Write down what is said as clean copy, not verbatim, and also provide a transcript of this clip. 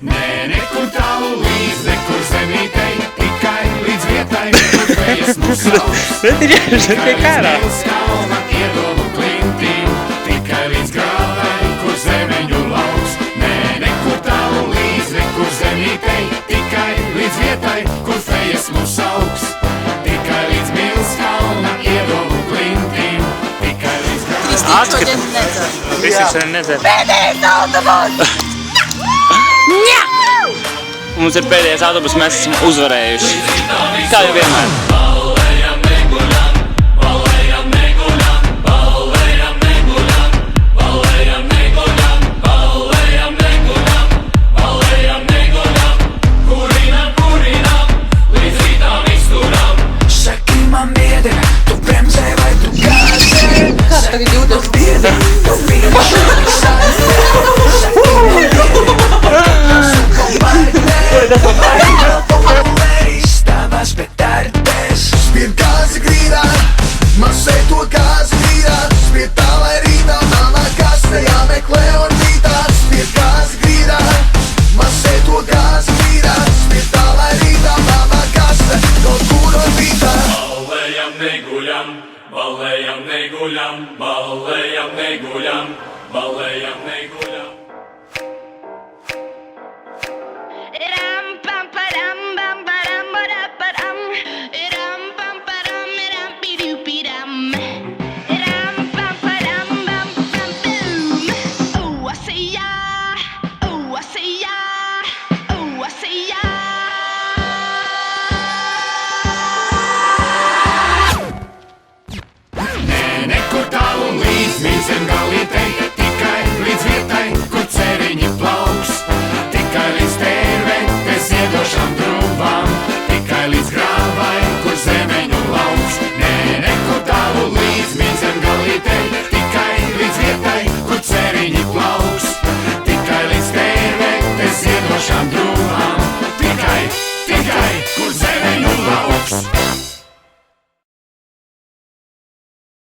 Nē, nekur tālu līdz, nekur zemītei, tikai līdz vietai, kur fejas mūs sauc. Tikai līdz Milskalna iedomu klintīm, tikai līdz grāvai, kur zemeņu lauks. Nē, nekur tālu līdz, nekur zemītei, tikai līdz vietai, kur fejas mūs sauc. Tikai līdz Milskalna iedomu klintīm, tikai līdz grāvai. Kristīna šodien nedzer. Pēdējais autobus! Mums ir pēdējais autobus, mēs esam uzvarējuši. Kā jau vienmēr.